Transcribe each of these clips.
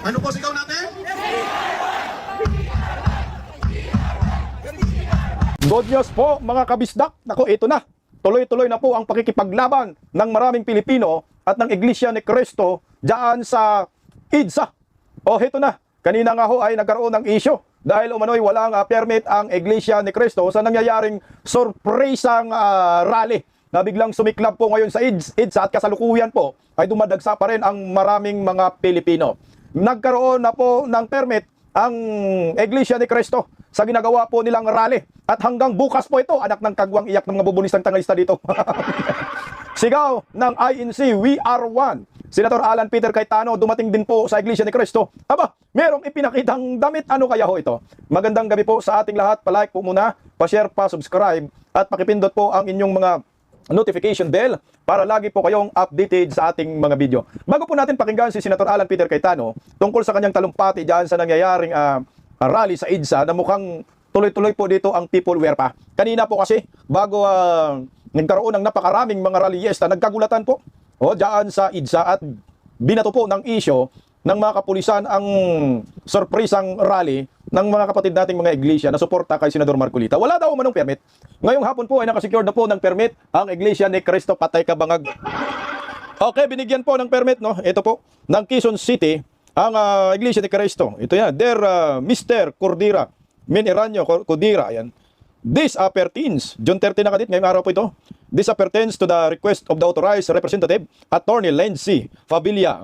Ano po sigaw natin? Good news po mga kabisdak. Naku, ito na. Tuloy-tuloy na po ang pakikipaglaban ng maraming Pilipino at ng Iglesia ni Cristo diyan sa EDSA. O ito na. Kanina nga ho ay nagkaroon ng issue dahil umano'y walang permit ang Iglesia ni Cristo sa nangyayaring sorpresang rally na biglang sumiklab po ngayon sa EDSA at kasalukuyan po ay dumadagsa pa rin ang maraming mga Pilipino. Nagkaroon na po ng permit ang Iglesia ni Cristo sa ginagawa po nilang rally. At hanggang bukas po ito, anak ng kagwang iyak ng mga bubunistang tangalista dito. Sigaw ng INC, We Are One. Senator Alan Peter Cayetano dumating din po sa Iglesia ni Cristo. Aba, merong ipinakitang damit. Ano kaya ho ito? Magandang gabi po sa ating lahat. Palike po muna, pa-share, pa-subscribe, at pakipindot po ang inyong mga notification bell para lagi po kayong updated sa ating mga video. Bago po natin pakinggan si Senator Alan Peter Cayetano tungkol sa kanyang talumpati dyan sa nangyayaring rally sa EDSA na mukhang tuloy-tuloy po dito ang people wear pa. Kanina po kasi, bago nagkaroon ng napakaraming mga rallyista, nagkagulatan po dyan sa EDSA at binato po ng issue ng mga kapulisan ang sorpresang rally ng mga kapatid nating mga iglesia na suporta kay Senador Marcolita. Wala daw manong permit. Ngayong hapon po ay nakasecure na po ng permit ang Iglesia ni Cristo Patay Kabangag. Okay, binigyan po ng permit, no? Ito po, ng Quezon City, ang Iglesia ni Cristo. Ito yan, Dear Mr. Cordira, Mineranyo Cordira, ayan. This pertains, June 30 na kadit, ngayong araw po ito. This pertains to the request of the authorized representative, Attorney Lency Fabilia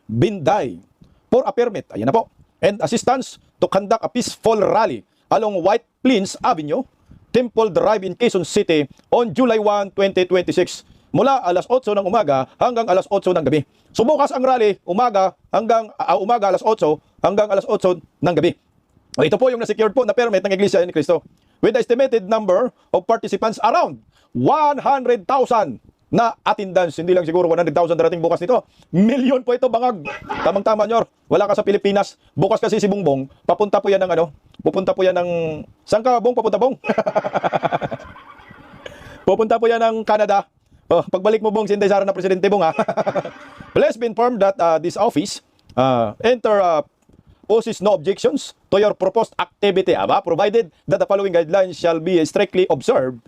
Binday, for a permit, ayan na po, and assistance to conduct a peaceful rally along White Plains Avenue, Temple Drive in Quezon City on July 1, 2026 mula alas 8 ng umaga hanggang alas 8 ng gabi. Sumukas ang rally umaga alas 8 hanggang alas 8 ng gabi. Ito po yung na-secured po na permit ng Iglesia ni Cristo with the estimated number of participants around 100,000 na attendance. Hindi lang siguro 100,000 darating bukas nito. Milyon po ito, bangag. Tamang-tama, Nyor. Wala ka sa Pilipinas. Bukas kasi si Bongbong, papunta po yan ng pupunta po yan ng... Saan ka, Bong? Papunta, Bong? Pupunta po yan ng Canada. Oh, pagbalik mo, Bong, sinday Sara na Presidente, Bong, ha? Please be informed that this office poses no objections to your proposed activity, provided that the following guidelines shall be strictly observed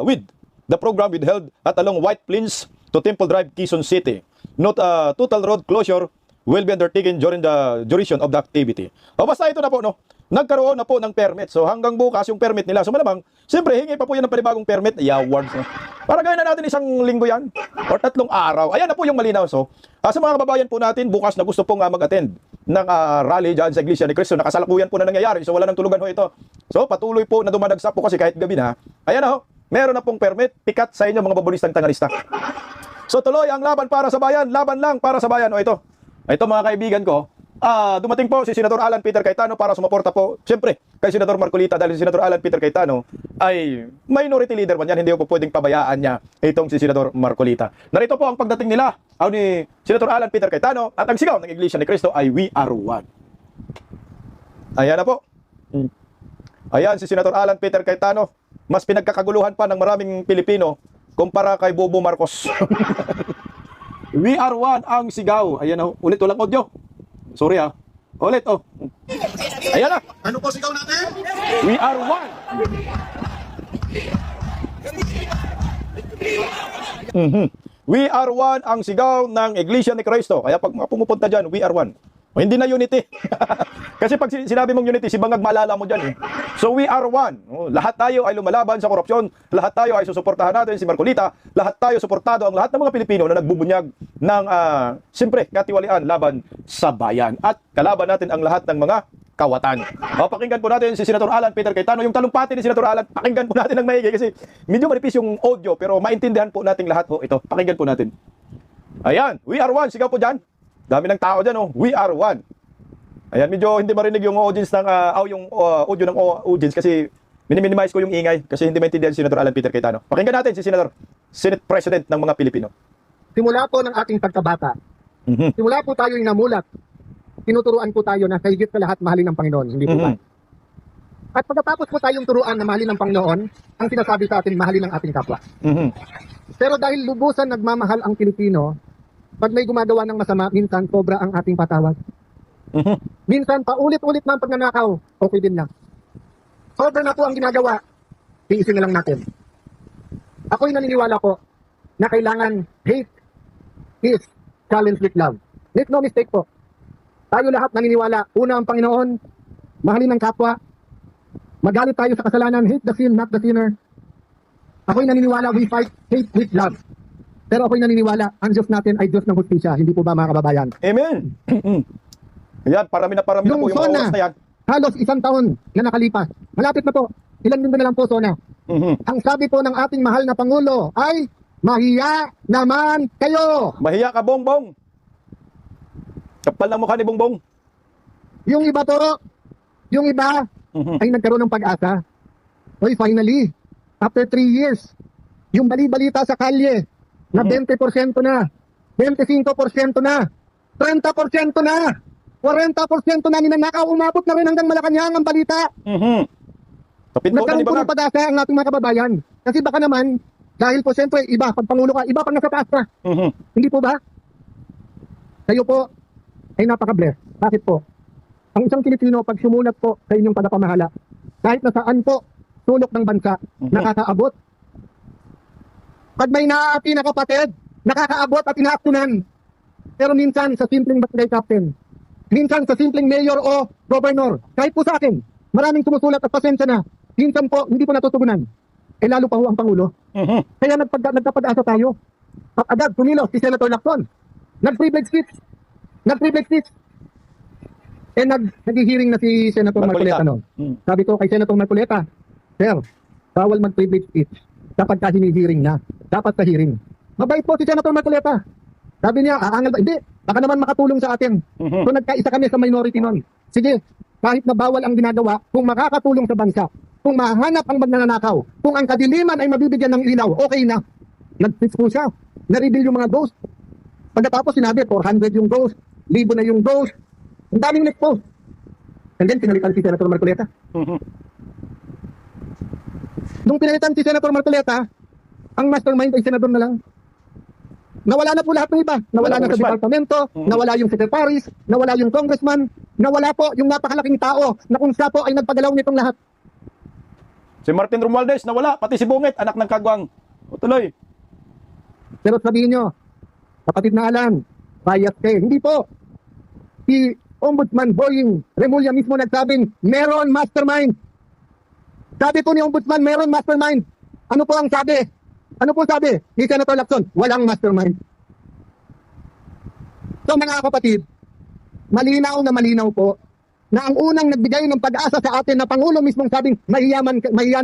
with the program will held at along White Plains to Temple Drive, Quezon City. Note, total road closure will be undertaken during the duration of the activity. O basta ito na po, no? Nagkaroon na po ng permit. So hanggang bukas yung permit nila. So malamang, siyempre, hingi pa po yan ng panibagong permit. Awards, no? Para gawin na natin isang linggo yan. Or 3 araw. Ayan na po yung malinaw. So, sa mga kababayan po natin, bukas na gusto pong mag-attend ng rally dyan sa Iglesia ni Cristo. Nakasalukuyan po na nangyayari. So wala nang tulugan ho ito. So patuloy po na dumadagsa po kasi kahit gabi na. Ayan na ho. Meron na pong permit, pikat sa inyo mga babulistang tangalista. So tuloy ang laban para sa bayan, laban lang para sa bayan. O ito mga kaibigan ko, dumating po si Senator Alan Peter Cayetano para sumuporta po, siyempre, kay Senador Marcolita dahil si Senator Alan Peter Cayetano ay minority leader man yan, hindi po pwedeng pabayaan niya itong si Senador Marcolita. Narito po ang pagdating nila, ni Senator Alan Peter Cayetano at ang sigaw ng Iglesia ni Cristo ay We Are One. Ayan na po. Ayan si Senator Alan Peter Cayetano. Mas pinagkakaguluhan pa ng maraming Pilipino kumpara kay Bobo Marcos. We are one ang sigaw. Ayan na, ulit walang audio. Sorry ulit Ayan na. Ano po sigaw natin? We are one. We are one ang sigaw ng Iglesia ni Cristo. Kaya pag pumupunta dyan, we are one. O, hindi na unity. Kasi pag sinabi mong unity, si Bangag malala mo dyan. So we are one. O, lahat tayo ay lumalaban sa korupsyon. Lahat tayo ay susuportahan natin si Marcolita. Lahat tayo suportado ang lahat ng mga Pilipino na nagbubunyag ng, siyempre, katiwalian laban sa bayan. At kalaban natin ang lahat ng mga kawatan. O, pakinggan po natin si Senator Alan Peter Cayetano. Yung talumpati ni Senator Alan, pakinggan po natin ng maigi kasi medyo manipis yung audio pero maintindihan po nating lahat ho ito. Pakinggan po natin. Ayan, we are one. Sigaw po dyan. Dami ng tao dyan, we are one. Ayan, medyo hindi marinig yung audience ng, yung audio ng audience kasi minimize ko yung ingay kasi hindi maintindihan si Senator Alan Peter Cayetano. Pakinggan natin si Senate President ng mga Pilipino. Simula po ng ating pagkabata, simula po tayo namulat, tinuturuan po tayo na sa higit sa lahat mahalin ng Panginoon, hindi po ba? At pagkatapos po tayong turuan na mahalin ng Panginoon, ang sinasabi sa atin, mahalin ang ating kapwa. Pero dahil lubusan nagmamahal ang Pilipino, pag may gumagawa ng masama, minsan sobra ang ating patawad. Mhm. Minsan, paulit-ulit na ang pagnanakaw, okay din lang. Sobra na po ang ginagawa, tiisin na lang natin. Ako'y naniniwala po na kailangan hate is challenged with love. Make no mistake po. Tayo lahat naniniwala, una ang Panginoon, mahalin ang kapwa, magalit tayo sa kasalanan, hate the sin, not the sinner. Ako'y naniniwala, we fight hate with love. Pero ako'y naniniwala, ang Diyos natin ay Diyos ng hustisya. Hindi po ba mga kababayan? Amen. Ayan, parami na po Yung yung zona, oras na yan. halos 1 taon na nakalipas. Malapit na po. Ilan din na lang po, Sona. Mhm. Ang sabi po ng ating mahal na Pangulo ay, mahiya naman kayo. Mahiya ka, Bongbong. Kapal ng mukha ni Bongbong. Yung iba po, yung iba Mhm. ay nagkaroon ng pag-asa. Oy, finally, after 3 years, yung bali-balita sa kalye na 20% na, 25% na, 30% na, 40% na ninanakaw, umabot na rin hanggang Malacanang ang balita. Mhm. Kapinto na Nagkaroon ni po ng Baga. pag-asa ang ating mga kababayan. Kasi baka naman, dahil po siyempre, iba, pag Pangulo ka, iba pag nasa taas ka. Mhm. Hindi po ba? Kayo po ay napaka-bless. Bakit po? Ang isang Pilipino, pag sumulat po sa inyong tagapamahala, kahit nasaan po, sulok ng bansa, nakakaabot. Pag may naaati na kapatid, nakakaabot at inaaktunan. Pero minsan sa simpleng barangay captain, minsan sa simpleng mayor o governor, kahit po sa akin, maraming sumusulat at pasensya na. Minsan po, hindi po natutugunan. Eh lalo pa ho ang Pangulo. Mhm. Kaya nagpapag-asa tayo. At agad, kumilos si Senator Lacson. Nag-privilege speech. Nag-privilege speech. Eh nag-hearing na si Senator Marcoleta. Marcoleta noon. Mm. Sabi ko kay Senator Marcoleta, Sir, bawal mag-privilege speech kapag ka hini-hearing na. Dapat sa hearing. Mabait po si Senator Marcoleta. Sabi niya, aangal ba? Hindi, baka naman makatulong sa atin. Mhm. So nagkaisa kami sa minority noon. Sige, kahit na bawal ang ginagawa, kung makakatulong sa bansa, kung mahanap ang magnanakaw, kung ang kadiliman ay mabibigyan ng ilaw, okay na. Nag-fix po siya. Na-reveal yung mga ghost. Pagkatapos sinabi, 400 yung ghost, 1,000 na yung ghost. Ang daming nag-post. And then, pinalitan si Senator Marcoleta. Mhm. Nung pinalitan si Senator Marcoleta, ang mastermind ay senador na lang. Nawala na po lahat ng iba. Nawala na sa Congressman. departamento, nawala yung secretaries, nawala yung congressman, nawala po yung napakalaking tao na kung siya po ay nagpagalaw nitong lahat. Si Martin Romualdez nawala, pati si Bungit, anak ng Kagwang. O tuloy. Pero sabihin nyo, kapatid na Alan, bias kayo. Hindi po. Si Ombudsman Boying Remulla mismo nagsabing, meron mastermind. Sabi po ni Ombudsman, meron mastermind. Ano po ang sabi? Ano po sabi ni Senator Lacson? Walang mastermind. So mga kapatid, malinaw na malinaw po na ang unang nagbigay ng pag-asa sa atin na Pangulo mismong sabing, mahiya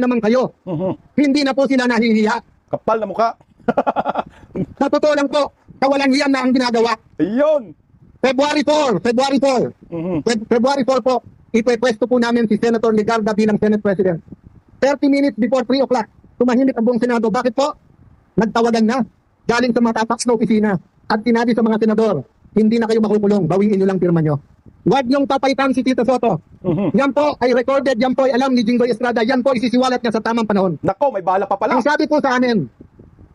naman kayo. Mhm. Hindi na po sila nahihiya. Kapal na mukha. Sa totoo lang po, kawalang hiyan na ang ginagawa. Ayun. February 4, Mhm. February 4 po, ipepwesto po namin si Senator Ligarda bilang Senate President. 30 minutes before 3 o'clock, tumahimik ang buong Senado. Bakit po? Nagtawagan na, galing sa mga tatak na opisina, at sinabi sa mga senador, hindi na kayo makukulong, bawiin nyo lang pirma nyo. Huwag niyong papaitan si Tito Soto. Mhm. Yan po ay recorded, yan po ay alam ni Jinggoy Estrada, yan po isisiwalat niya sa tamang panahon. Nako, may bala pa pala. Ang sabi po sa amin,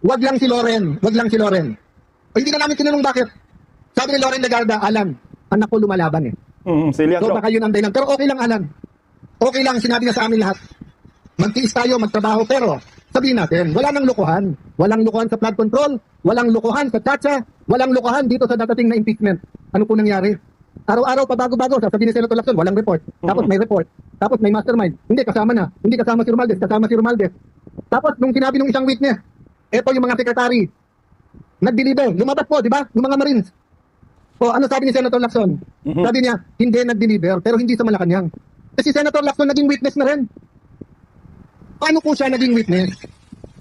wag lang si Loren, wag lang si Loren. O, hindi na namin tinanong bakit. Sabi ni Loren Legarda, Alan, anak ko lumalaban eh. Mhm. Si So Leandro. baka yun ang dahilan. Pero okay lang, Alan. Okay lang, sinabi niya sa amin lahat. Magtiis tayo, magtrabaho, pero sabihin natin, wala nang lukuhan. Walang lukuhan sa flood control, walang lukuhan sa Chacha, walang lukuhan dito sa dadating na impeachment. Ano po nangyari? Araw-araw pa bago-bago, sasabihin ni Senator Lacson, walang report. Tapos may report. Tapos may mastermind. Hindi, kasama na. Hindi kasama si Romualdez, kasama si Romualdez. Tapos nung sinabi nung isang witness, eto yung mga sekretary, nag-deliver. Lumabas po, di ba? Yung mga Marines. O ano sabi ni Senator Lacson? Mhm. Sabi niya, hindi nag-deliver, pero hindi sa Malacanang. Kasi Senator Lacson naging witness na rin. Paano po siya naging witness?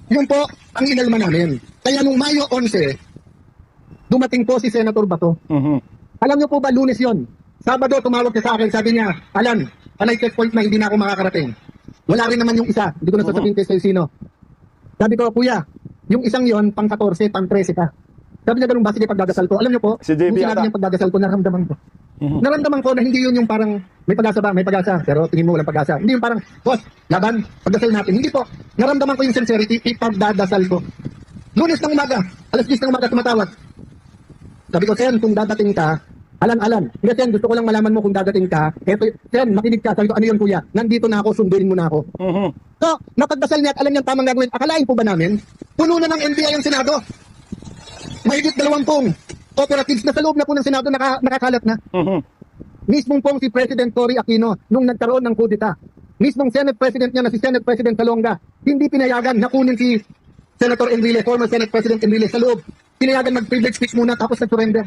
Yun po ang inalma namin. Kaya nung Mayo 11, dumating po si Senator Bato. Mhm. Alam niyo po ba, Lunes yon? Sabado, tumawag siya sa akin, sabi niya, Alan, panay checkpoint na hindi na ako makakarating. Wala rin naman yung isa, hindi ko na sasabihin kayo sino. Sabi ko, kuya, yung isang yon, pang 14, pang 13 ka. Sabi niya, ganun ba, sige pagdadasal ko. Alam niyo po, Si JB yung sinabi ata. niyang pagdadasal ko, naramdaman ko. Mhm. Naramdaman ko na hindi yun yung parang, may pag-asa ba? May pag-asa. Pero tingin mo walang pag-asa. Hindi yung parang, boss, laban, pagdasal natin. Hindi po. Naramdaman ko yung sincerity, ipagdadasal ko. Lunes ng umaga, alas 10 ng umaga tumatawag. Sabi ko, Sen, kung dadating ka, alan-alan. Hindi, Sen, gusto ko lang malaman mo kung dadating ka. Eto, Sen, makinig ka. Sabi ko, ano yun, kuya? Nandito na ako, sunduin mo na ako. So, napagdasal niya at alam niya tamang gagawin. Akalain po ba namin? Puno na ng NBI ang Senado. Mahigit 20 operatives na sa loob na po ng Senado nakakalat na. Mismong pong si President Cory Aquino nung nagkaroon ng kudeta. Mismong Senate President niya na si Senate President Salonga, hindi pinayagan na kunin si Senator Enrile, former Senate President Enrile sa loob. Pinayagan mag-privilege speech muna tapos nag-surrender.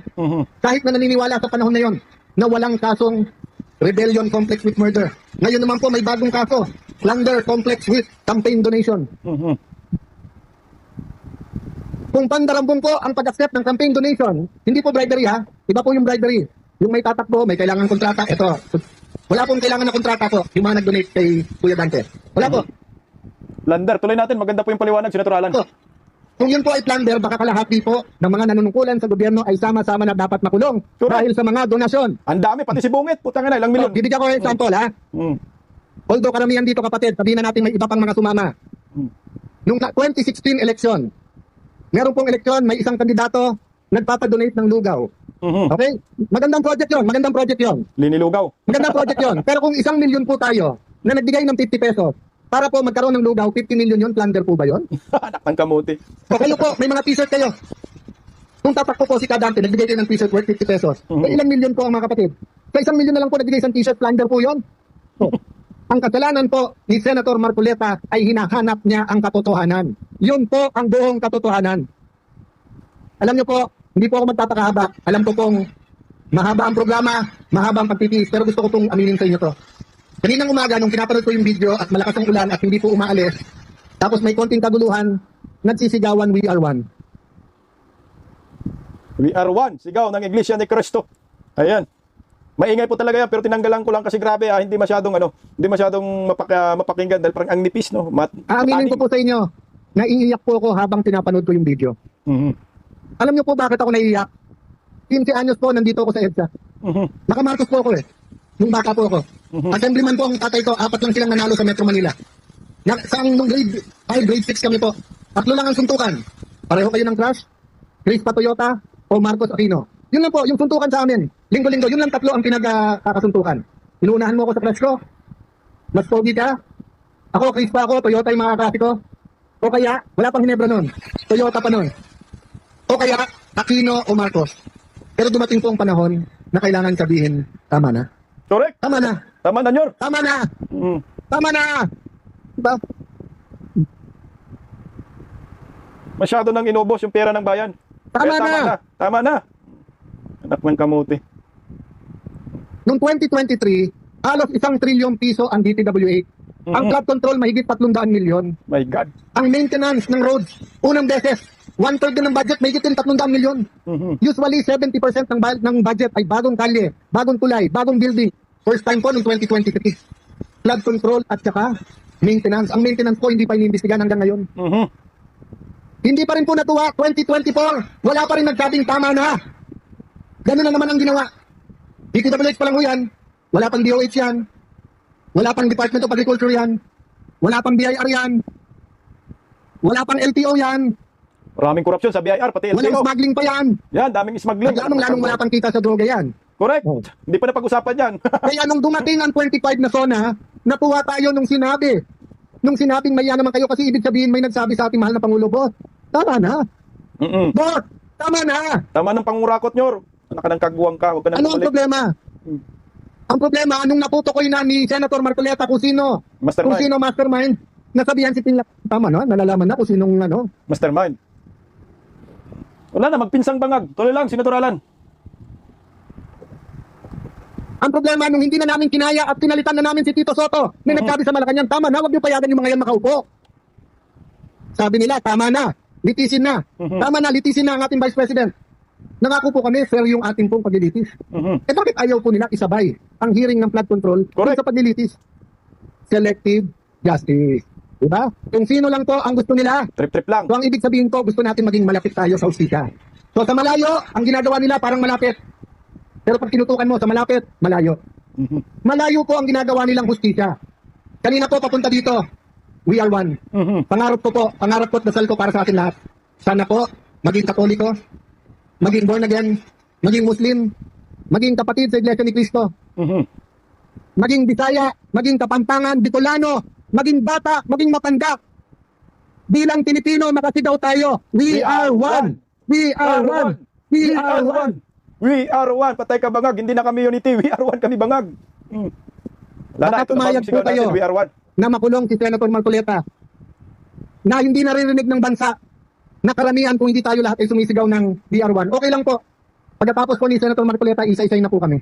Kahit na naniniwala sa panahon na yon na walang kasong rebellion complex with murder. Ngayon naman po may bagong kaso, plunder complex with campaign donation. Kung pandarambong po ang pag-accept ng campaign donation, hindi po bribery ha, iba po yung bribery. Yung may tatakbo, may kailangan kontrata, ito. Wala pong kailangan na kontrata po, yung mga nag-donate kay Kuya Dante. Wala po. Lander, tuloy natin. Maganda po yung paliwanag, Senator Alan. Po. Kung yun po ay plunder, baka kalahati po ng mga nanunungkulan sa gobyerno ay sama-sama na dapat makulong dahil sa mga donasyon. Ang dami, pati si Bungit. Putang ina, ilang milyon. Bibigyan ko ng example ha. Although karamihan dito kapatid, sabihin na natin may iba pang mga sumama. Nung 2016 election, meron pong eleksyon, may isang kandidato nagpapadonate ng lugaw. Okay? Magandang project yon, magandang project yon. Linilugaw. Magandang project yon. Pero kung 1 milyon po tayo na nagbigay ng 50 pesos para po magkaroon ng lugaw, 50 million yon, plunder po ba yon? Anak ng kamuti. O kayo po, may mga t-shirt kayo. Kung tatakbo po si Kadante, nagbigay kayo ng t-shirt worth 50 pesos. Eh, ilang milyon po ang mga kapatid? Sa 1 milyon na lang po nagbigay isang t-shirt, plunder po yon. So, ang kasalanan po ni Senator Marcoleta ay hinahanap niya ang katotohanan. Yun po ang buong katotohanan. Alam niyo po, hindi po ako magpapakahaba. Alam ko pong mahaba ang programa, mahaba ang pagtitiis, pero gusto ko pong aminin sa inyo to. Kaninang umaga, nung pinapanood ko yung video at malakas ang ulan at hindi po umaalis, tapos may konting kaguluhan, nagsisigawan, we are one. We are one. Sigaw ng Iglesia ni Cristo. Ayan. Maingay po talaga yan, pero tinanggalan ko lang kasi grabe hindi masyadong mapakinggan dahil parang ang nipis, no? Aaminin ko po sa inyo, naiiyak po ako habang pinapanood ko yung video. Alam niyo po bakit ako naiiyak? 15 anyos po, nandito ako sa EDSA. Nakamarcos po ako nung bata po ako. Assemblyman po ang tatay ko, 4 lang silang nanalo sa Metro Manila. Nung grade 5, grade 6 kami po. 3 lang ang suntukan. Pareho kayo ng crush? Grace Pa Toyota o Marcos Aquino? Yun lang po, yung suntukan sa amin. Linggo-linggo, yun lang 3 ang pinagkakasuntukan. Inuunahan mo ako sa crush ko? Mas pogi ka? Ako, Grace pa ako, Toyota yung mga klase ko. O kaya, wala pang Hinebra nun. Toyota pa nun. O kaya, Aquino o Marcos. Pero dumating po ang panahon na kailangan sabihin, tama na. Correct. Tama na. Tama na, Nyor. Tama na. Tama na. Diba? Masyado nang inubos yung pera ng bayan. Tama Kaya na. Tama na. Anak ng kamuti. Noong 2023, halos 1 trilyong piso ang DPWH. Ang flood control, mahigit 300 milyon. My God. Ang maintenance ng roads, unang beses, 1/3 din ng budget, mahigit din 300 milyon. Usually, 70% ng budget ay bagong kalye, bagong tulay, bagong building. First time po noong 2023. Flood control at saka maintenance. Ang maintenance po, hindi pa iniimbestigahan hanggang ngayon. Hindi pa rin po natuwa. 2024, wala pa rin nagsabing tama na. Ganun na naman ang ginawa. DPWH pa lang ho yan. Wala pang DOH yan. Wala pang Department of Agriculture yan. Wala pang BIR yan. Wala pang LTO yan. Maraming korupsyon sa BIR, pati Walang LTO. smuggling pa yan. Yan, daming smuggling. Lalong wala pang kita sa droga yan. Correct. Oh. Hindi pa napag-usapan yan. Kaya nung dumating ang 25 na zona, natuwa tayo nung sinabi. Nung sinabing maya naman kayo kasi ibig sabihin may nagsabi sa ating mahal na Pangulo, Boss, tama na. Boss, tama na. Tama ng pangurakot, Nyor. Anak ka ng kagwang ka. Huwag ka nang Ano ang kukulit. problema? Ang problema, anong natutukoy na ni Senator Marcoleta kung sino? Mastermind. Kung sino mastermind? Nasabihan si Pinla. Tama na, nalalaman na kung sinong ano. Mastermind. Wala na, magpinsang bangag. Tuloy lang, Senator Alan. Ang problema, nung hindi na namin kinaya at pinalitan na namin si Tito Soto, may nagsabi sa Malacanang, tama na, wag niyo payagan yung mga yan makaupo. Sabi nila, tama na, litisin na. Tama na, litisin na ang ating Vice President. Nangako po kami, fair yung ating pong paglilitis. Eh bakit ayaw po nila isabay ang hearing ng flood control Correct. sa paglilitis? Selective justice. Diba? Kung sino lang to ang gusto nila. Trip-trip lang. So ang ibig sabihin ko, gusto natin maging malapit tayo sa ustisya. So sa malayo, ang ginagawa nila parang malapit. Pero pag tinutukan mo sa malapit, malayo. Malayo po ang ginagawa nilang hustisya. Kanina po papunta dito, we are one. Pangarap ko at dasal ko para sa atin lahat. Sana po, maging Katoliko, maging born again, maging Muslim, maging kapatid sa Iglesia ni Cristo, maging Bisaya, maging Kapampangan, Bicolano, maging bata, maging matanda. Bilang Pilipino, makasigaw tayo. We are one. We are one. We are one. We are one. Patay ka bangag. Hindi na kami unity. We are one kami bangag. Wala na, Baka ito na pumayag bagong sigaw po kayo. natin. We are one. Na makulong si Senator Marcoleta na hindi naririnig ng bansa na karamihan kung hindi tayo lahat ay sumisigaw ng BR1. Okay lang po. Pagkatapos po ni Senator Marcoleta, isa-isay na po kami.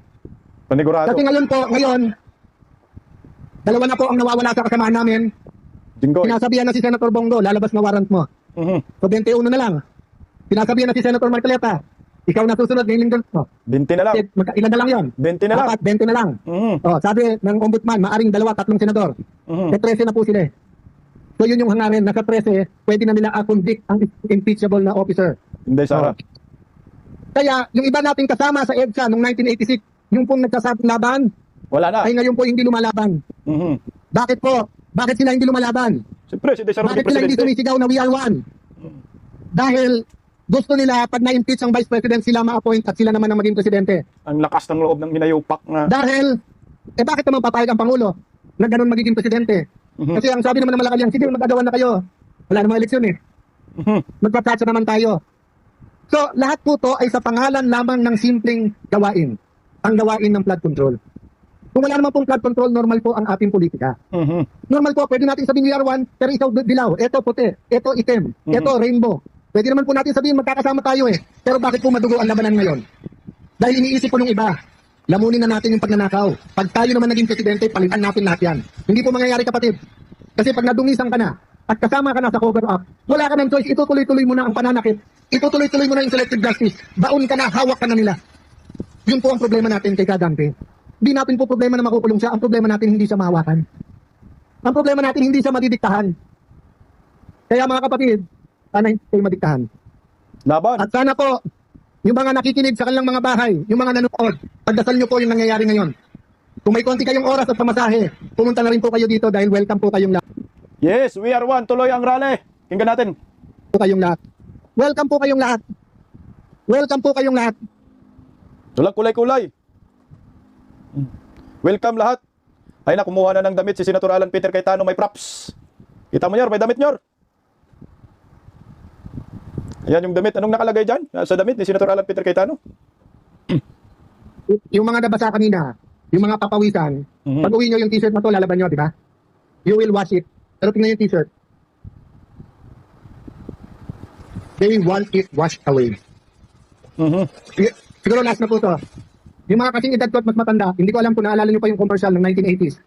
Panigurado. Kasi ngayon, dalawa na po ang nawawala sa kasamaan namin. Jinggoy. Sinasabihan na si Senator Bongo, lalabas na warrant mo. So 21 na lang. Sinasabihan na si Senator Marcoleta, ikaw na susunod ng linggo mo. 20 na lang. Ilan na lang yon? 20 na lang. Dapat 20 na lang. Oh, sabi ng ombudsman, maaring 2-3 senador. Eh 13 na po sila. So yun yung hangarin, nasa 13, pwede na nila convict ang impeachable na officer. Hindi, Sara. Kaya yung iba nating kasama sa EDSA noong 1986, yung pong nagsasabing laban, Wala na. ay ngayon po hindi lumalaban. Bakit po? Bakit sila hindi lumalaban? Siyempre, si Desarro Bakit di sila hindi presidente. sumisigaw na we are one? Dahil gusto nila pag na-impeach ang vice president, sila ma-appoint at sila naman ang maging presidente. Ang lakas ng loob ng hinayupak na. Dahil, bakit naman papayag ang Pangulo na ganun magiging presidente? Kasi ang sabi naman ng Malacanang, sige, magagawa na kayo. Wala namang eleksyon eh. Magpaplatsa naman tayo. So, lahat po to ay sa pangalan lamang ng simpleng gawain. Ang gawain ng flood control. Kung wala naman pong flood control, normal po ang ating politika. Normal po, pwede natin sabihin we are one, pero ikaw dilaw, eto puti, eto itim, eto rainbow. Pwede naman po natin sabihin magkakasama tayo eh. Pero bakit po madugo ang labanan ngayon? Dahil iniisip po nung iba, lamunin na natin yung pagnanakaw. Pag tayo naman naging presidente, palitan natin lahat yan. Hindi po mangyayari kapatid. Kasi pag nadungisan ka na, at kasama ka na sa cover up, wala ka ng choice, itutuloy-tuloy mo na ang pananakit, itutuloy-tuloy mo na yung selective justice, baon ka na, hawak ka na nila. Yun po ang problema natin kay Kadante. Hindi natin po problema na makukulong siya, ang problema natin hindi siya mahawakan. Ang problema natin hindi siya madidiktahan. Kaya mga kapatid, sana hindi kayo madiktahan. Laban. At sana po, yung mga nakikinig sa kanilang mga bahay, yung mga nanonood, pagdasal nyo po yung nangyayari ngayon. Kung may konti kayong oras at pamasahe, pumunta na rin po kayo dito dahil welcome po kayong lahat. Yes, we are one. Tuloy ang rally. Tingnan natin. Welcome po kayong lahat. Welcome po kayong lahat. Walang kulay-kulay. Welcome lahat. Ay na, kumuha na ng damit si Senator Alan Peter Cayetano, may props. Kita mo, Nyor, may damit, Nyor. Ayan yung damit. Anong nakalagay dyan? Sa damit ni Senator Alan Peter Cayetano? Yung mga nabasa kanina, yung mga papawisan, pag uwi nyo yung t-shirt na to, lalaban nyo, di ba? You will wash it. Pero tingnan yung t-shirt. They want it washed away. Siguro last na po to. Yung mga kasing edad ko at mas matanda, hindi ko alam kung naalala nyo pa yung commercial ng 1980s.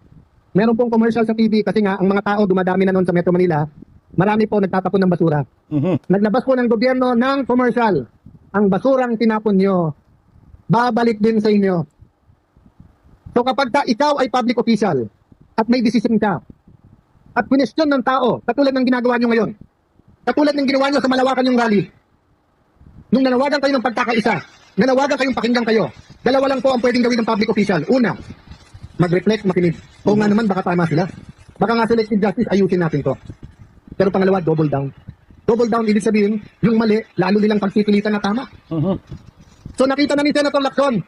Meron pong commercial sa TV kasi nga ang mga tao dumadami na noon sa Metro Manila, marami po nagtatapon ng basura. Naglabas po ng gobyerno ng commercial. Ang basurang tinapon nyo, babalik din sa inyo. So kapag ikaw ay public official at may decision ka at question ng tao, katulad ng ginagawa nyo ngayon, katulad ng ginawa nyo sa Malawakan yung rally, nung nanawagan kayo ng pagkakaisa, nanawagan kayong pakinggan kayo, dalawa lang po ang pwedeng gawin ng public official. Una, mag-reflect, makinig. O nga naman, baka tama sila. Baka nga selective justice, ayusin natin to. Pero pangalawa, double down. Double down, ibig sabihin, yung mali, lalo nilang pagpipilitan na tama. So nakita na ni Senator Lacson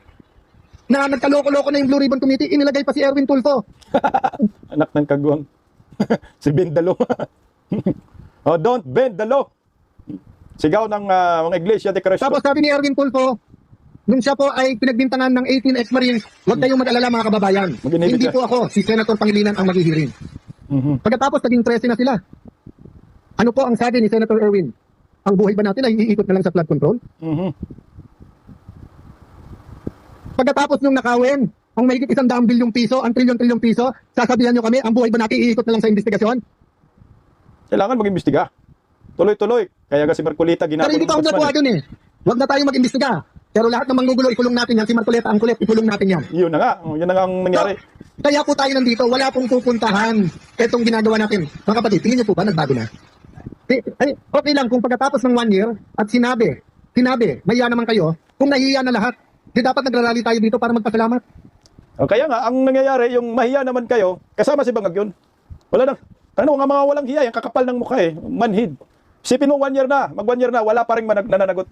na nagkaloko-loko na yung Blue Ribbon Committee, inilagay pa si Erwin Tulfo. Anak ng kagwang. Si Bendalo. Oh, don't bend the law. Sigaw ng mga Iglesia de Cristo. Tapos sabi ni Erwin Tulfo, nung siya po ay pinagbintangan ng 18 ex-Marines, huwag kayong mag-alala mga kababayan. Mag-inhibit Hindi siya. po ako, si Senator Pangilinan ang maghihiring. Pagkatapos naging 13 na sila. Ano po ang sabi ni Senator Erwin? Ang buhay ba natin ay iikot na lang sa flood control? Pagkatapos nung nakawin, ang mahigit 100 bilyong piso, ang trilyon-trilyong piso, sasabihan nyo kami, ang buhay ba natin iikot na lang sa investigasyon? Kailangan mag-imbestiga. Tuloy-tuloy. Kaya si Marcoleta Pero ginagawa hindi pa ako natuwa dun eh. Huwag na tayo mag-imbestiga. Pero lahat ng manggugulo, ikulong natin yan. Si Marcoleta ang kulit, ikulong natin yan. Yun na nga. Yun na nga ang nangyari. So, kaya po tayo nandito, wala pong pupuntahan itong ginagawa natin. Mga kapatid, tingin niyo po ba, nagbago na? Ay, okay lang kung pagkatapos ng 1 year at sinabi, mahiya naman kayo, kung nahiya na lahat, di dapat nagrarally tayo dito para magpasalamat. O kaya nga, ang nangyayari, yung mahiya naman kayo, kasama si Bangag yun. Wala na. Ano nga mga walang hiya, yung kakapal ng mukha eh. Manhid. Sipin mo 1 year na, mag 1 year na, wala pa rin nananagot.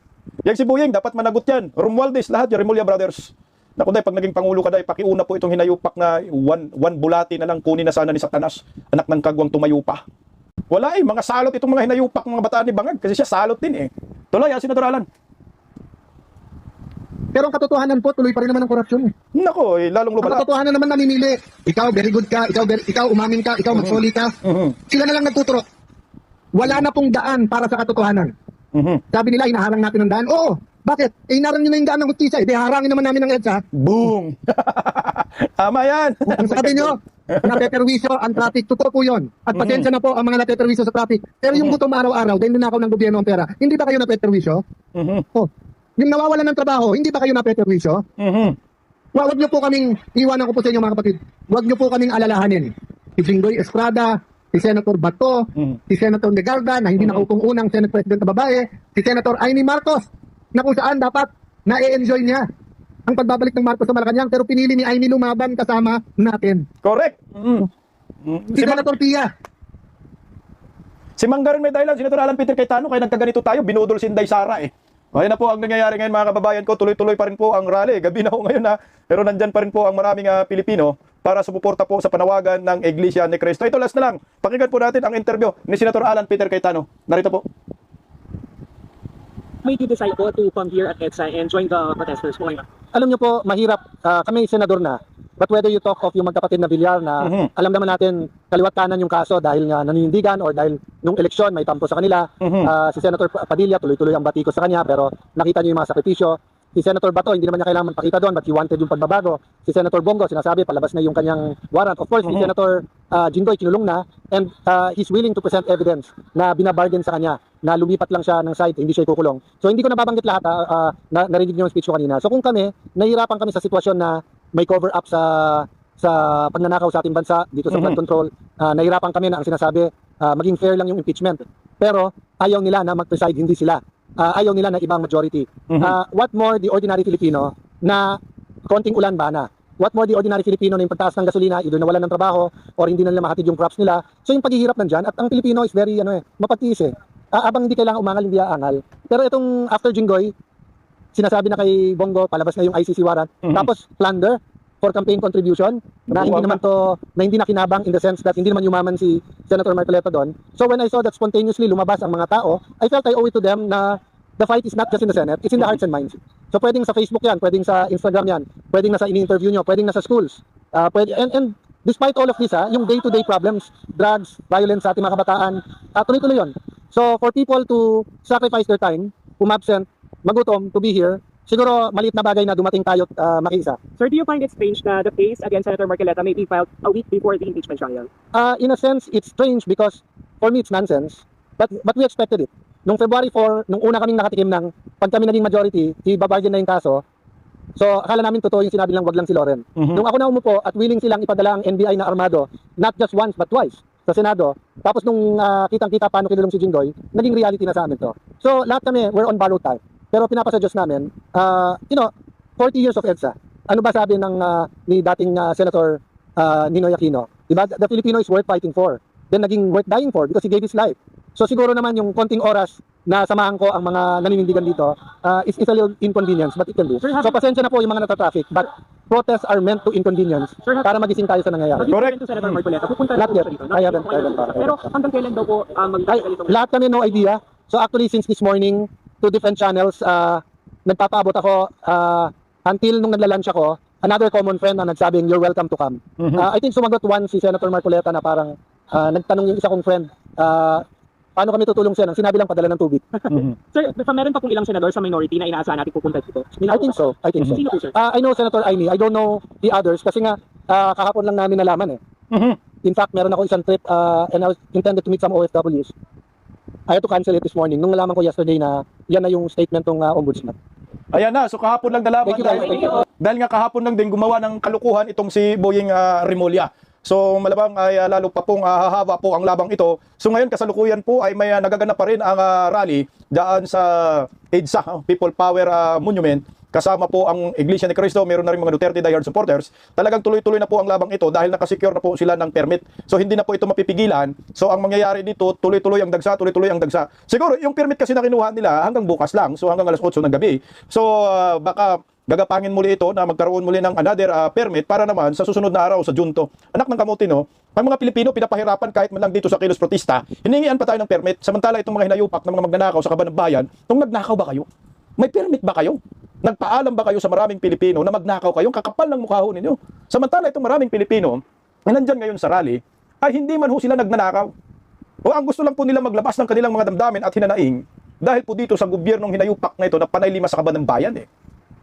Yang si Boyeng, dapat managot yan. Romualdez, lahat yung Remulla Brothers. Naku day, pag naging pangulo ka day, pakiuna po itong hinayupak na one bulati na lang kunin na sana ni Satanas. Anak ng kagwang tumayupa. Wala mga salot itong mga hinayupak mga bataan ni Bangag kasi siya salot din Tuloy, Senador Alan. Pero ang katotohanan po, tuloy pa rin naman ang korupsyon. Nako, lalong Ang lumala. katotohanan naman namimili. Ikaw, very good ka. Ikaw umamin ka. Ikaw, magsoli ka. Sila na lang nagtuturo. Wala na pong daan para sa katotohanan. Sabi nila, inaharang natin ng daan. Oo, bakit? Inarang nyo na yung daan ng hustisya. Di harangin naman namin ng EDSA. Boom! Tama yan. Ang sabi nyo, napeperwisyo ang traffic. Totoo po yun. At pasensya na po ang mga napeperwisyo sa traffic. Pero yung gutom araw-araw, dahil ninakaw ng gobyerno ang pera, hindi ba kayo napeperwisyo? Oh, yung nawawalan ng trabaho, hindi ba kayo napeperwisyo? Huwag nyo po kaming, iwanan ko po sa inyo mga kapatid, huwag nyo po kaming alalahanin. Si Jinggoy Estrada, si Senator Bato, si Senator Legarda, na hindi nakupong unang Senate President na babae, si Senator Amy Marcos, na kung saan dapat na-enjoy niya ang pagbabalik ng Marcos sa Malacanang, pero pinili ni Amy lumaban kasama natin. Correct. Si Senator Pia. Si Manggarin may dahilan, Senator Alan Peter Cayetano, kaya nagkaganito tayo, binudol si Inday Sara Okay na po ang nangyayari ngayon mga kababayan ko, tuloy-tuloy pa rin po ang rally. Gabi na ho ngayon pero nandyan pa rin po ang maraming Pilipino para sumuporta po sa panawagan ng Iglesia ni Cristo. Ito last na lang, pakinggan po natin ang interview ni Senator Alan Peter Cayetano. Narito po. Made you decide po to come here at EDSA and join the protesters po? Alam niyo po, mahirap. Kami senador na. But whether you talk of yung magkapatid na Villar na alam naman natin kaliwat kanan yung kaso dahil nga naninindigan or dahil nung eleksyon may tampo sa kanila. Si Senator Padilla tuloy-tuloy ang batiko sa kanya pero nakita niyo yung mga sakripisyo. Si Senator Bato, hindi naman niya kailangan magpakita doon but he wanted yung pagbabago. Si Senator Bongo, sinasabi palabas na yung kanyang warrant. Of course, si Senator Jinggoy kinulong na and he's willing to present evidence na binabargain sa kanya na lumipat lang siya ng site, hindi siya ikukulong. So hindi ko nababanggit lahat, narinig niyo yung speech ko kanina. So kung kami, nahihirapan kami sa sitwasyon na may cover up sa pagnanakaw sa ating bansa dito sa flood control, nahihirapan kami na ang sinasabi, maging fair lang yung impeachment. Pero ayaw nila na mag-preside, hindi sila. Ayaw nila na ibang majority. What more the ordinary Filipino na konting ulan ba na? What more the ordinary Filipino na yung pagtaas ng gasolina, either nawalan ng trabaho or hindi na nila mahatid yung crops nila. So yung paghihirap nandyan at ang Pilipino is very mapagtiis abang hindi kailangan umangal, hindi aangal. Pero itong after Jinggoy, sinasabi na kay Bongo, palabas na yung ICC warrant. Tapos plunder for campaign contribution na hindi naman to, na hindi na kinabang in the sense that hindi naman yumaman si Senator Marcoleta doon. So when I saw that spontaneously lumabas ang mga tao, I felt I owe it to them na the fight is not just in the Senate, it's in the hearts and minds. So pwedeng sa Facebook yan, pwedeng sa Instagram yan, pwedeng nasa ini-interview nyo, pwedeng nasa schools. And despite all of this, yung day-to-day problems, drugs, violence sa ating mga kabataan, tuloy-tuloy yun. So for people to sacrifice their time, umabsent, magutom, to be here, siguro maliit na bagay na dumating tayo makiisa. Sir, do you find it strange na the case against Senator Marcoleta may be filed a week before the impeachment trial? In a sense, it's strange because for me it's nonsense, but we expected it. Nung February 4, nung una kaming nakatikim ng pag kami naging majority, ibabargain na yung kaso. So akala namin totoo yung sinabi lang wag lang si Loren. Nung ako na umupo at willing silang ipadala ang NBI na armado, not just once but twice sa Senado. Tapos nung kitang-kita paano kinulong si Jinggoy, naging reality na sa amin to. So lahat kami, we're on borrowed time. Pero pinapasa Diyos namin, 40 years of EDSA. Ano ba sabi ng ni dating Senator Ninoy Aquino? Diba? The Filipino is worth fighting for. Then naging worth dying for because he gave his life. So siguro naman yung konting oras na samahan ko ang mga naninindigan dito is a little inconvenience but it can do. So pasensya na po yung mga natatraffic but protests are meant to inconvenience para magising tayo sa nangyayari. Correct. To Senator Marcoleta, pupunta Not na yet. po siya dito. I haven't. Pero hanggang kailan daw po magdadali itong... Lahat kami no idea. So actually since this morning, two different channels, nagpapaabot ako until nung nagla-lunch ako, another common friend na nagsabing you're welcome to come. I think sumagot one si Senator Marcoleta na parang nagtanong yung isa kong friend, paano kami tutulong siya? Nang sinabi lang padala ng tubig. Sir, meron pa pong ilang senador sa minority na inaasahan natin pupunta dito. I think so. Sino po, sir? I know Senator Aimee. I don't know the others kasi nga kahapon lang namin nalaman In fact, meron ako isang trip and I was intended to meet some OFWs. I had to cancel it this morning. Nung nalaman ko yesterday na yan na yung statement ng ombudsman. Ayan na, so kahapon lang nalaman. Thank you. Dahil nga kahapon lang din gumawa ng kalukuhan itong si Boyeng Remulla. So malabang ay lalo pa pong hahaba po ang labang ito. So ngayon kasalukuyan po ay may nagaganap pa rin ang rally daan sa EDSA, People Power Monument. kasama po ang Iglesia ni Cristo, meron na rin mga Duterte diehard supporters, talagang tuloy-tuloy na po ang labang ito dahil nakasecure na po sila ng permit. So hindi na po ito mapipigilan. So ang mangyayari dito, tuloy-tuloy ang dagsa, tuloy-tuloy ang dagsa. Siguro yung permit kasi na kinuha nila hanggang bukas lang, so hanggang alas 8 ng gabi. So baka gagapangin muli ito na magkaroon muli ng another permit para naman sa susunod na araw sa Junto. Anak ng kamuti, no? Ang mga Pilipino pinapahirapan kahit man lang dito sa kilos protesta, hiningian pa tayo ng permit. Samantala itong mga hinayupak ng mga magnanakaw sa kaban ng bayan, nung nagnakaw ba kayo? May permit ba kayo? Nagpaalam ba kayo sa maraming Pilipino na magnakaw kayong kakapal ng mukha ho ninyo? Samantala itong maraming Pilipino na nandyan ngayon sa rally, ay hindi man ho sila nagnanakaw. O ang gusto lang po nila maglabas ng kanilang mga damdamin at hinanaing dahil po dito sa gobyernong hinayupak na ito na panay lima sa kaban ng bayan eh.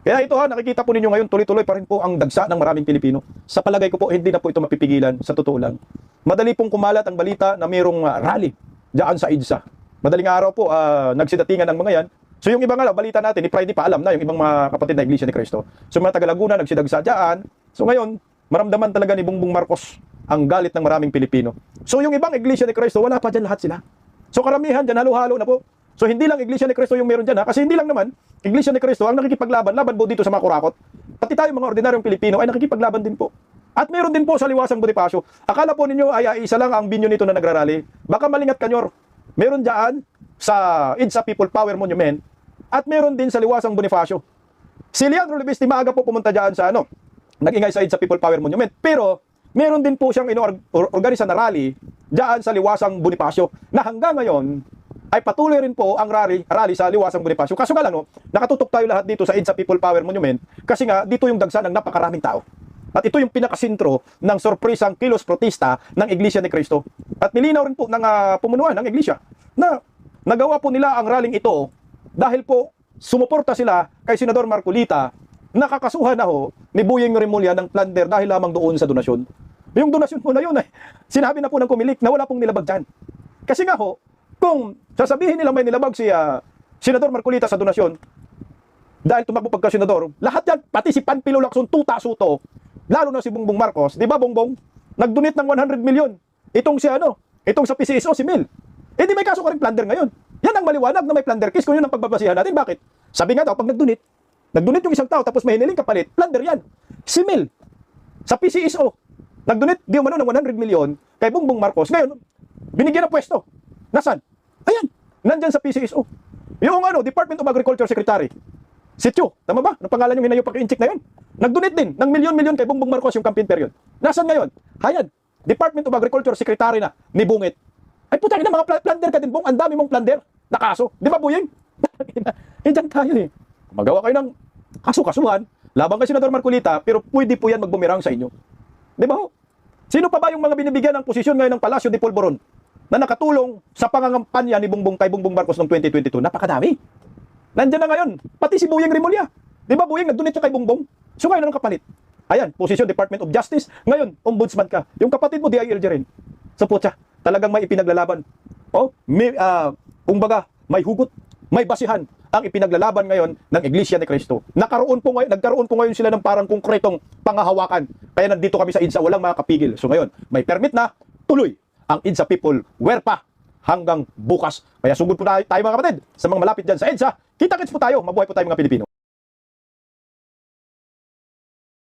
Kaya ito ha, nakikita po ninyo ngayon, tuloy-tuloy pa rin po ang dagsa ng maraming Pilipino. Sa palagay ko po, hindi na po ito mapipigilan, sa totoo lang. Madali pong kumalat ang balita na mayroong rally diyan sa EDSA. Madaling araw po, nagsidatingan ng mga yan. So yung ibang balita natin, ni Friday pa alam na, yung ibang mga kapatid na Iglesia ni Cristo. So mga taga-Laguna, nagsidagsa diyan. So ngayon, maramdaman talaga ni Bongbong Marcos ang galit ng maraming Pilipino. So yung ibang Iglesia ni Cristo, wala pa dyan lahat sila. So karamihan dyan, halo-halo na po. So hindi lang Iglesia ni Cristo yung meron dyan ha, kasi hindi lang naman Iglesia ni Cristo ang nakikipaglaban, laban po dito sa mga kurakot. Pati tayo mga ordinaryong Pilipino ay nakikipaglaban din po. At meron din po sa Liwasang Bonifacio. Akala po ninyo ay isa lang ang binyo nito na nagrarally. Baka malingat kanyor. Meron dyan sa EDSA People Power Monument at meron din sa Liwasang Bonifacio. Si Leandro Levisti maaga po pumunta dyan sa nag-ingay sa EDSA People Power Monument. Pero meron din po siyang organisa na rally dyan sa Liwasang Bonifacio na hanggang ngayon ay patuloy rin po ang rally sa Liwasang Bonifacio. Kaso nga lang, nakatutok tayo lahat dito sa EDSA People Power Monument kasi nga dito yung dagsa ng napakaraming tao. At ito yung pinakasintro ng sorpresang kilos protesta ng Iglesia ni Cristo. At nilinaw rin po ng pumunuan ng Iglesia na nagawa po nila ang rallying ito dahil po sumuporta sila kay Senador Marcolita, nakakasuhan na ho ni Boyeng Remulla ng plunder dahil lamang doon sa donasyon. Yung donasyon po na yun ay sinabi na po ng Comelec na wala pong nilabag dyan. Kasi nga ho, kung sasabihin nila may nilabag si Senador Marcolita sa donasyon, dahil tumakbo pagka-senador, lahat yan, pati si Panfilo Lacson, tuta suto, lalo na si Bongbong Marcos, di ba Bongbong? Nag-donate ng 100 million. Itong si itong sa PCSO, si Mil. Eh di may kaso ka rin plunder ngayon. Yan ang maliwanag na may plunder case kung yun ang pagbabasihan natin. Bakit? Sabi nga daw, pag nag-donate yung isang tao tapos may hiniling kapalit, plunder yan. Si Mil, sa PCSO, nag-donate di umano ng 100 million kay Bongbong Marcos. Ngayon, binigyan ng pwesto. Nasaan? Ayan, nandyan sa PCSO. Yung Department of Agriculture Secretary, si Tio, tama ba? Ang pangalan yung hinayupak yung inchik na yun. Nag-donate din ng milyon-milyon kay Bongbong Marcos yung campaign period. Nasaan ngayon? Hayan, Department of Agriculture Secretary na ni Bungit. Ay puta na mga plunder ka din, Bong. Ang dami mong plunder na kaso. Di ba, Buyeng? Diyan tayo eh. Magawa kayo ng kaso-kasuhan laban kay Senador Marcolita, pero pwede po yan magbumerang sa inyo. Di ba ho? Sino pa ba yung mga binibigyan ng posisyon ngayon ng Palacio de Polvoron na nakatulong sa pangangampanya ni kay Bongbong Marcos noong 2022? Napakadami. Nandiyan na ngayon, pati si Boyeng Remulla. Di ba, Boyeng, nag-donate siya kay Bongbong? So ngayon, anong kapalit? Ayan, posisyon Department of Justice. Ngayon, ombudsman ka. Yung kapatid mo, DILG rin. So putya, talagang may ipinaglalaban. Kumbaga, may hugot, may basihan ang ipinaglalaban ngayon ng Iglesia ni Cristo. Nagkaroon po ngayon sila ng parang konkretong pangahawakan. Kaya nandito kami sa EDSA, walang makakapigil. So ngayon, may permit na, tuloy ang EDSA People Wear pa hanggang bukas. Kaya sugod po tayo mga kapatid sa mga malapit dyan sa EDSA. Kita-kits po tayo, mabuhay po tayo mga Pilipino.